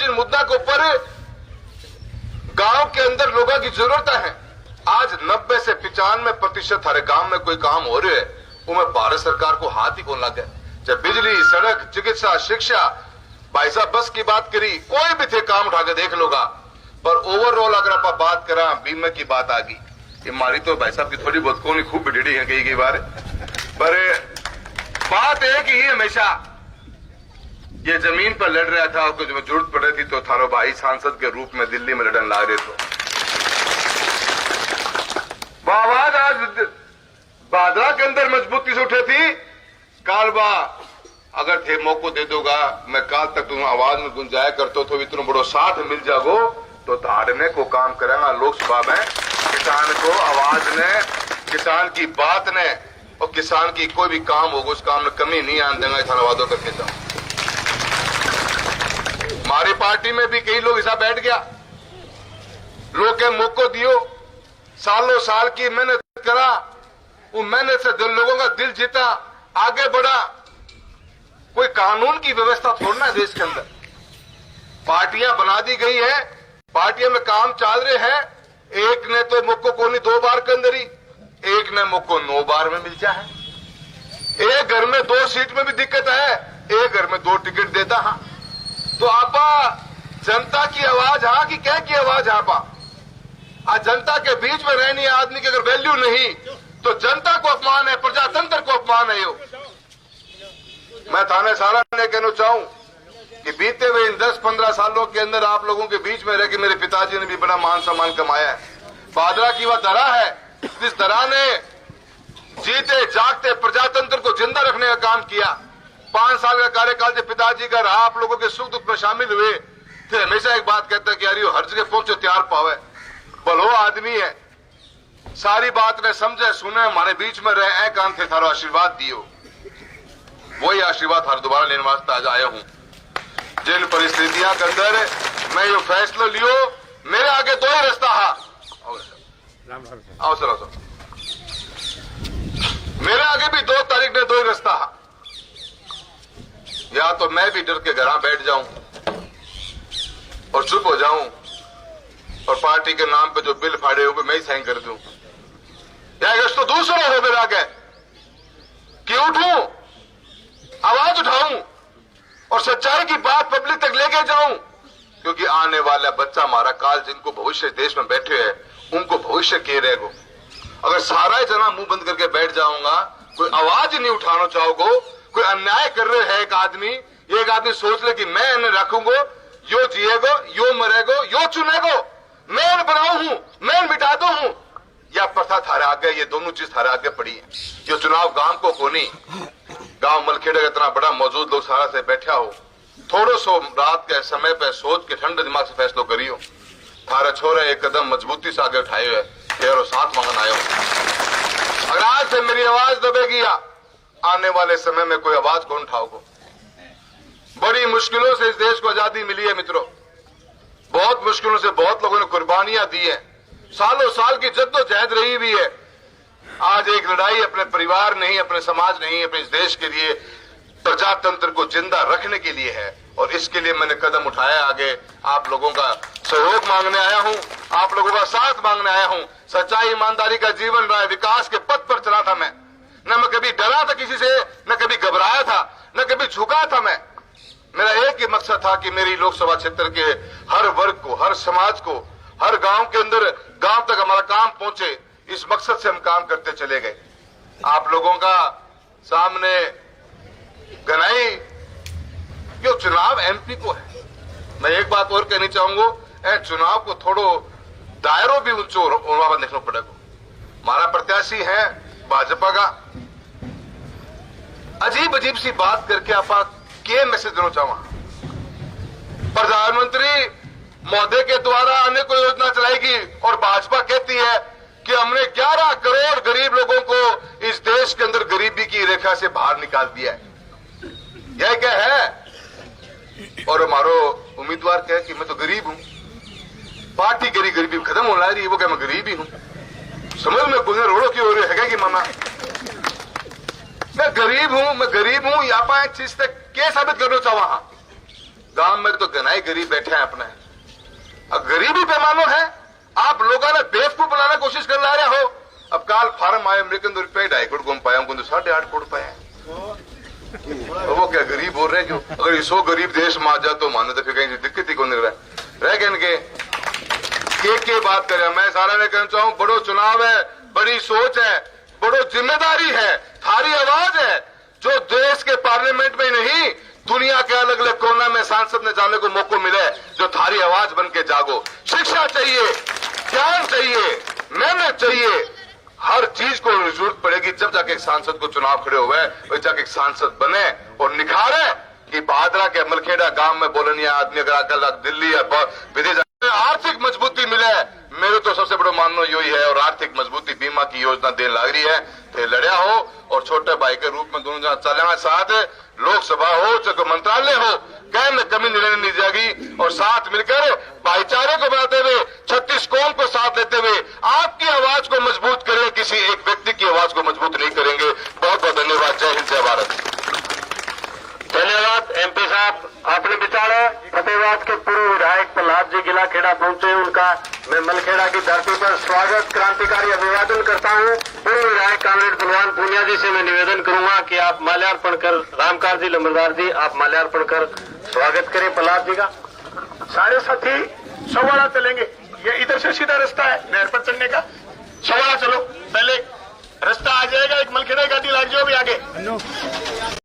इन मुद्दा के ऊपर गांव के अंदर लोगों की जरूरत है। आज 90 से 95% हर गांव में कोई काम हो रहे है, वो में भारत सरकार को हाथ ही कौन लगे। जब बिजली, सड़क, चिकित्सा, शिक्षा, भाई साहब बस की बात करी, कोई भी थे काम उठा के देख लोगा, पर ओवरऑल अगर आप बात करा बीमे की बात आ गई। ये मारी तो भाई साहब की थोड़ी बहुत कोनी खूब बिगड़ी है कई बार, पर बात एक ही हमेशा ये जमीन पर लड़ रहा था और कुछ जरूरत पड़ रही थी तो थारो भाई सांसद के रूप में दिल्ली में लड़न ला रहे तो आवाज आज बादरा के अंदर मजबूती से उठे थी। कालबा अगर थे मौको दे दोगा, मैं काल तक तुम आवाज में गुंजाया करते तो इतना बड़ो साथ मिल जागो तो धाड़ने को काम करेगा लोकसभा में। किसान को आवाज ने, किसान की बात ने और किसान की कोई भी काम होगा उस काम में कमी नहीं आने देंगे, थाना वादों करके जाओ। हमारी पार्टी में भी कई लोग ऐसा बैठ गया, लोग के मौको दियो, सालों साल की मेहनत करा, वो मेहनत से लोगों का दिल जीता, आगे बढ़ा। कोई कानून की व्यवस्था थोड़ना है देश के अंदर, पार्टियां बना दी गई है, पार्टियों में काम चल रहे हैं। एक ने तो मौको को नहीं 2 बार के अंदर ही, एक ने मौको 9 बार में मिल जाए। एक घर में 2 सीट में भी दिक्कत है, एक घर में 2 टिकट देता। हाँ तो आपा जनता की आवाज हाँ कि क्या की आवाज आपा आज जनता के बीच में रहनी है। आदमी की अगर वैल्यू नहीं तो जनता को अपमान है, प्रजातंत्र को अपमान है। मैं थाने सारा ने कहना चाहूं कि बीते हुए इन 10-15 सालों के अंदर आप लोगों के बीच में रह के मेरे पिताजी ने भी बड़ा मान सम्मान कमाया है। बादरा की वह दरा है जिस दरा ने जीते जागते प्रजातंत्र को जिंदा रखने का काम किया। 5 साल का कार्यकाल जब पिताजी का रहा, आप लोगों के सुख दुख में शामिल हुए थे। हमेशा एक बात कहता है कि यार ये हर जगह पहुंचे त्यार पावे, भलो आदमी है, सारी बात ने समझे सुने, हमारे बीच में रहे, ऐ काम थे थारो आशीर्वाद दियो। वही आशीर्वाद हर दोबारा लेने वास्ते आज आया हूं। जिन परिस्थितियों के अंदर मैं ये फैसला लियो, मेरे आगे 2 ही रास्ता है। आओ सर, मेरे आगे भी 2 तारीख ने 2 ही रास्ता है। या तो मैं भी डर के घर बैठ जाऊं और चुप हो जाऊं और पार्टी के नाम पे जो बिल फाड़े हुए मैं ही साइन कर दूं, या तो दूसरा हो मेरे आगे कि उठूं, आवाज उठाऊं और सच्चाई की बात पब्लिक तक लेके जाऊं। क्योंकि आने वाला बच्चा हमारा काल, जिनको भविष्य देश में बैठे हैं उनको भविष्य के रहेगो। अगर सारा जना मुंह बंद करके बैठ जाऊंगा, कोई आवाज नहीं उठाना चाहोगे, कोई अन्याय कर रहे है एक आदमी सोच ले कि मैं इन्हें रखूंगो, यो जिएगो, यो मरेगो, यो चुनेगो, मैं इन बनाऊ हूं, मैं इन मिटा दू हूं, या प्रथा थारे आगे, ये दोनों चीज थारे आगे पड़ी है। ये चुनाव गांव को कोनी, गांव मलखेड़ा इतना बड़ा मौजूद लोग सारा से बैठा हो, थोड़ो सो रात के समय पे सोच के ठंडे दिमाग से फैसलो करियो। थारा छोरा एक कदम मजबूती से आगे उठाए है, तेरो साथ मांगन आयो। अगर आज से मेरी आवाज दबेगी या आने वाले समय में कोई आवाज कौन उठाओगे। बड़ी मुश्किलों से इस देश को आजादी मिली है मित्रों, बहुत मुश्किलों से बहुत लोगों ने कुर्बानियां दी है, सालों साल की जद्दोजहद रही भी है। आज एक लड़ाई अपने परिवार नहीं, अपने समाज नहीं, अपने इस देश के लिए, प्रजातंत्र को जिंदा रखने के लिए है। और इसके लिए मैंने कदम उठाया, आगे आप लोगों का सहयोग मांगने आया हूं, आप लोगों का साथ मांगने आया हूं। सच्चाई ईमानदारी का जीवन रहा है, विकास के पथ पर चला था मैं, न मैं कभी डरा था किसी से, न कभी घबराया था, न कभी झुका था मैं। मेरा एक ही मकसद था कि मेरी लोकसभा क्षेत्र के हर वर्ग को, हर समाज को, हर गांव के अंदर, गांव तक हमारा काम पहुंचे। इस मकसद से हम काम करते चले गए। आप लोगों का सामने गनाई जो चुनाव एमपी को है, मैं एक बात और कहनी चाहूंगा, चुनाव को थोड़ो दायरों भी ऊंचो देखना पड़ेगा। हमारा प्रत्याशी है भाजपा का, अजीब अजीब सी बात करके आप के मैसेज देना चाहूंगा। प्रधानमंत्री महोदय के द्वारा अनेक योजना चलाएगी और भाजपा कहती है कि हमने 11 करोड़ गरीब लोगों को इस देश के अंदर गरीबी की रेखा से बाहर निकाल दिया है। यह क्या है? और हमारो उम्मीदवार कहे कि मैं तो गरीब हूं, पार्टी करी गरीबी खत्म हो रही है, वो क्या मैं गरीब ही हूं? समझ में गुजर रोड़ो की हो रही है कि माना मैं गरीब हूं, मैं गरीब हूं। यहाँ पर एक चीज तक क्या साबित करना चाहवा, गांव में तो गनाई गरीब बैठे हैं अपने, अब गरीबी बेमानो है, आप लोगों ने बेवकूफ बनाने की कोशिश कर रहे हो। अब काल फार्म आए अमेरिकन तो रुपये 2.5 करोड़ गुम पाया, उनको तो 8.5 करोड़ पाए हैं। वो क्या गरीब बोल रहे हैं क्यों? अगर ये 100 गरीब देश में आ जाए तो मानो तो फिर कहीं दिक्कत ही कौन रह गए इनके के बात करें। मैं सारा में कहना चाहूं, बड़ो चुनाव है, बड़ी सोच है, बड़ो जिम्मेदारी है, थारी आवाज है, जो देश के पार्लियामेंट में नहीं दुनिया के अलग अलग कोना में सांसद ने जाने को मौका मिले, जो थारी आवाज बन के जागो। शिक्षा चाहिए, ज्ञान चाहिए, मेहनत चाहिए, हर चीज को जरूरत पड़ेगी जब जाके एक सांसद को चुनाव खड़े हुए और जाके एक सांसद बने और निखारे कि भादरा के मलखेड़ा गांव में बोलनिया आदमी अगर दिल्ली या विदेश आर्थिक मजबूती मिले। मेरे तो सबसे बड़ा मानना यही है, और आर्थिक मजबूती बीमा की योजना देने लग रही है, तो लड़िया हो और छोटे भाई के रूप में दोनों जहां चलेंगे साथ, लोकसभा हो चाहे मंत्रालय हो, कहीं में कमी नहीं रहने दी जाएगी, और साथ मिलकर भाईचारे को बनाते हुए 36 कौम को साथ लेते हुए आपकी आवाज को मजबूत करें, किसी एक व्यक्ति की आवाज को मजबूत नहीं करेंगे। बहुत बहुत धन्यवाद। जय हिंद, जय भारत। धन्यवाद एमपी साहब, आपने विचारा फतेहाबाद के पूर्व विधायक प्रहलाद जी गिला खेड़ा पहुंचे, उनका मैं मलखेड़ा की धरती पर स्वागत क्रांतिकारी अभिवादन करता हूं। पूर्व विधायक कामरेड बलवान पूनिया जी से मैं निवेदन करूंगा कि आप माल्यार्पण कर, रामकार जी लंबरदार जी आप माल्यार्पण कर स्वागत करें प्रहलाद जी का। सारे साथी सवाड़ा चलेंगे, ये इधर से सीधा रास्ता है नहर पर चढ़ने का, सवाड़ा चलो, पहले रास्ता आ जाएगा, एक मलखेड़ा गाड़ी लग जाओ भी आगे।